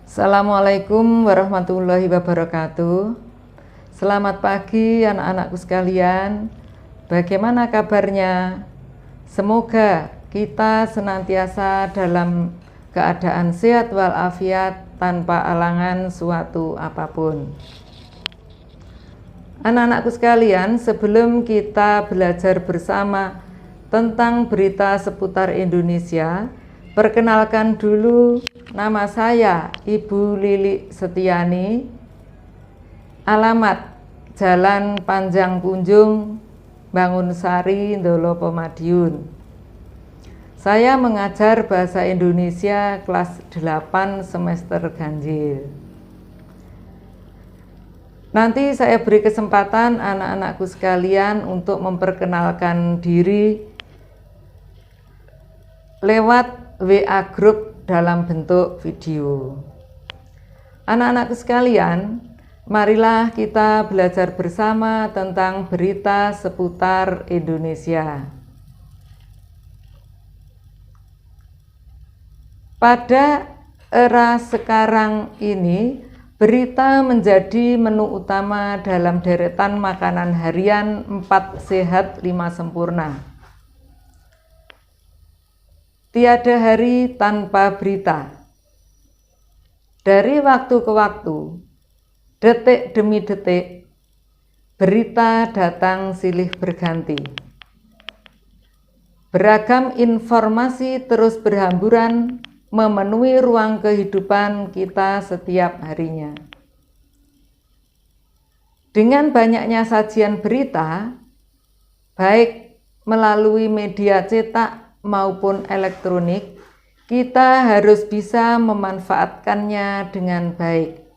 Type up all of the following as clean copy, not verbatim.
Assalamualaikum warahmatullahi wabarakatuh. Selamat pagi anak-anakku sekalian. Bagaimana kabarnya? Semoga kita senantiasa dalam keadaan sehat walafiat tanpa alangan suatu apapun. Anak-anakku sekalian, sebelum kita belajar bersama tentang berita seputar Indonesia, perkenalkan dulu, nama saya Ibu Lili Setiani, alamat Jalan Panjang Punjung, Bangunsari, Ndolopo Madiun. Saya mengajar bahasa Indonesia kelas 8 semester ganjil. Nanti saya beri kesempatan anak-anakku sekalian untuk memperkenalkan diri lewat WA Group dalam bentuk video. Anak-anakku sekalian, marilah kita belajar bersama tentang berita seputar Indonesia. Pada era sekarang ini, berita menjadi menu utama dalam deretan makanan harian 4 sehat 5 sempurna. Tiada hari tanpa berita. Dari waktu ke waktu, detik demi detik, berita datang silih berganti. Beragam informasi terus berhamburan memenuhi ruang kehidupan kita setiap harinya. Dengan banyaknya sajian berita, baik melalui media cetak maupun elektronik, kita harus bisa memanfaatkannya dengan baik.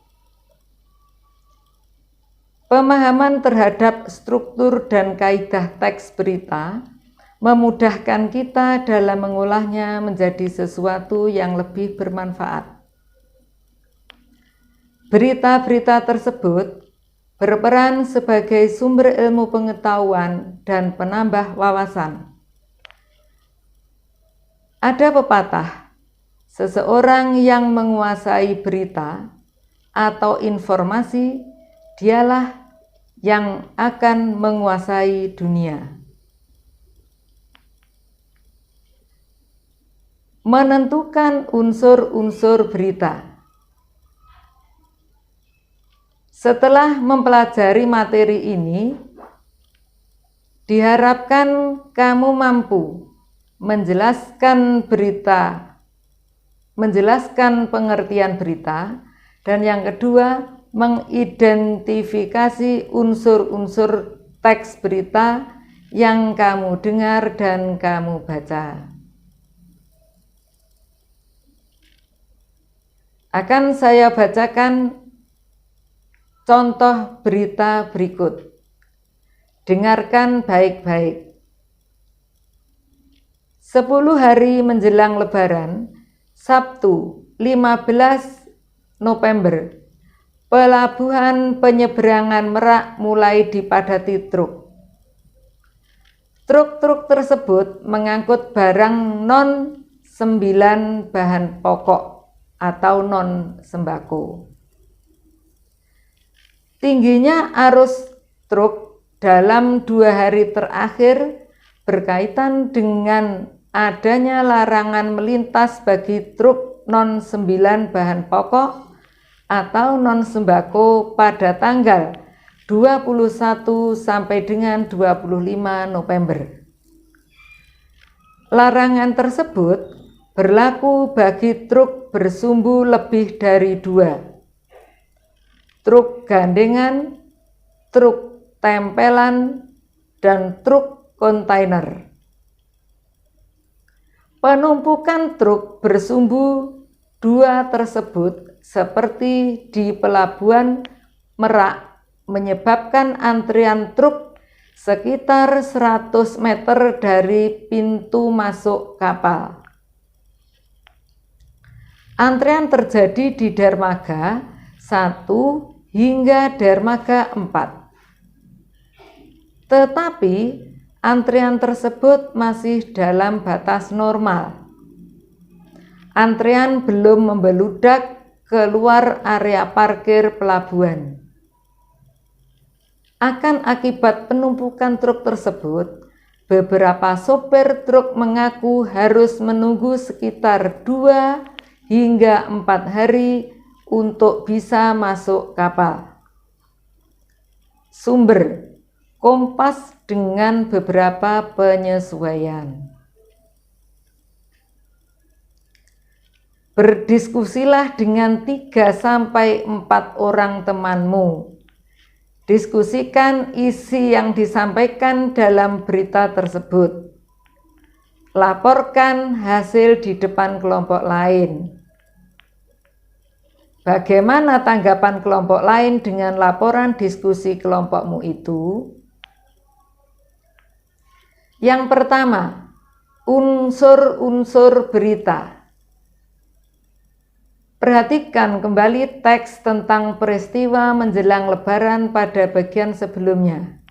Pemahaman terhadap struktur dan kaidah teks berita memudahkan kita dalam mengolahnya menjadi sesuatu yang lebih bermanfaat. Berita-berita tersebut berperan sebagai sumber ilmu pengetahuan dan penambah wawasan. Ada pepatah, seseorang yang menguasai berita atau informasi, dialah yang akan menguasai dunia. Menentukan unsur-unsur berita. Setelah mempelajari materi ini, diharapkan kamu mampu menjelaskan pengertian berita, dan yang kedua, mengidentifikasi unsur-unsur teks berita yang kamu dengar dan kamu baca. Akan saya bacakan contoh berita berikut. Dengarkan baik-baik. 10 hari menjelang Lebaran, Sabtu 15 November, pelabuhan penyeberangan Merak mulai dipadati truk. Truk-truk tersebut mengangkut barang non-9 bahan pokok atau non-sembako. Tingginya arus truk dalam 2 hari terakhir berkaitan dengan adanya larangan melintas bagi truk non-9 bahan pokok atau non-sembako pada tanggal 21 sampai dengan 25 November. Larangan tersebut berlaku bagi truk bersumbu lebih dari 2, truk gandengan, truk tempelan, dan truk kontainer. Penumpukan truk bersumbu 2 tersebut seperti di pelabuhan Merak menyebabkan antrian truk sekitar 100 meter dari pintu masuk kapal. Antrian terjadi di dermaga 1 hingga dermaga 4. Tetapi antrian tersebut masih dalam batas normal. Antrian belum membeludak keluar area parkir pelabuhan. Akan akibat penumpukan truk tersebut, beberapa sopir truk mengaku harus menunggu sekitar 2 hingga 4 hari untuk bisa masuk kapal. Sumber Kompas dengan beberapa penyesuaian. Berdiskusilah dengan 3-4 orang temanmu. Diskusikan isi yang disampaikan dalam berita tersebut. Laporkan hasil di depan kelompok lain. Bagaimana tanggapan kelompok lain dengan laporan diskusi kelompokmu itu? Yang pertama, unsur-unsur berita. Perhatikan kembali teks tentang peristiwa menjelang Lebaran pada bagian sebelumnya.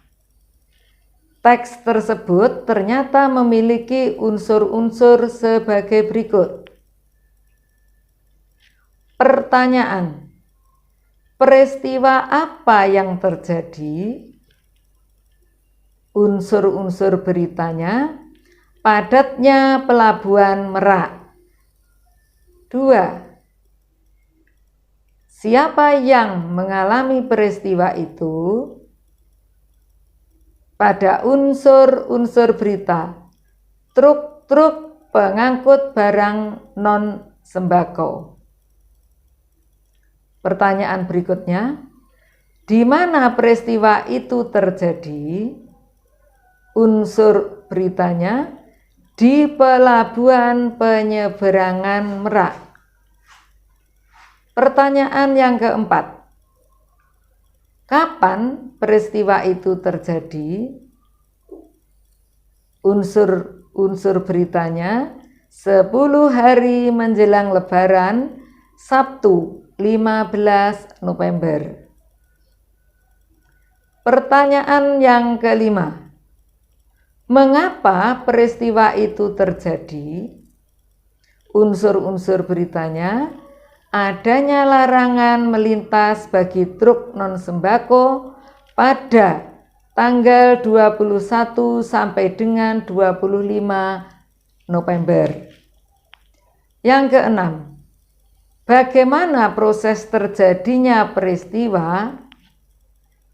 Teks tersebut ternyata memiliki unsur-unsur sebagai berikut. Pertanyaan: peristiwa apa yang terjadi? Unsur-unsur beritanya: padatnya pelabuhan Merak. 2. Siapa yang mengalami peristiwa itu? Pada unsur-unsur berita, truk-truk pengangkut barang non-sembako. Pertanyaan berikutnya, di mana peristiwa itu terjadi? Unsur beritanya, di pelabuhan penyeberangan Merak. Pertanyaan yang keempat, kapan peristiwa itu terjadi? Unsur beritanya, 10 hari menjelang Lebaran, Sabtu 15 November. Pertanyaan yang kelima, mengapa peristiwa itu terjadi? Unsur-unsur beritanya, adanya larangan melintas bagi truk non-sembako pada tanggal 21 sampai dengan 25 November. Yang keenam, bagaimana proses terjadinya peristiwa?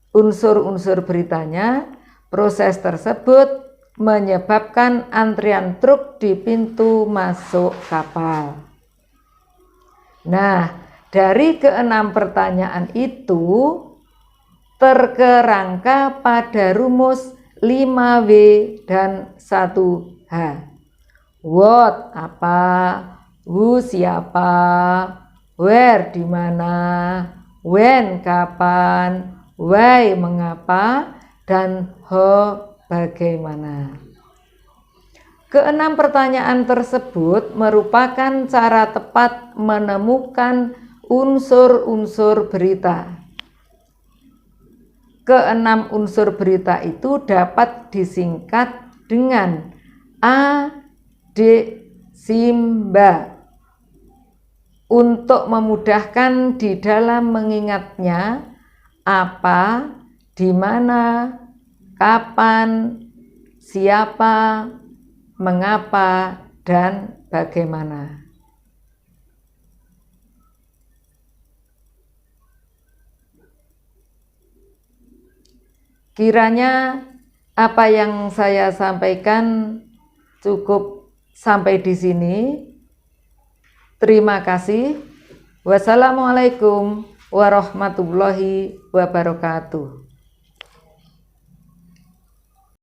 Unsur-unsur beritanya, proses tersebut menyebabkan antrian truk di pintu masuk kapal. Nah, dari keenam pertanyaan itu terkerangka pada rumus 5W dan 1H. What apa, who siapa, where di mana, when kapan, why mengapa, dan how bagaimana. Keenam pertanyaan tersebut merupakan cara tepat menemukan unsur-unsur berita. Keenam unsur berita itu dapat disingkat dengan A, D, Simba. Untuk memudahkan di dalam mengingatnya, apa, di mana, kapan, siapa, mengapa, dan bagaimana. Kiranya apa yang saya sampaikan cukup sampai di sini. Terima kasih. Wassalamualaikum warahmatullahi wabarakatuh.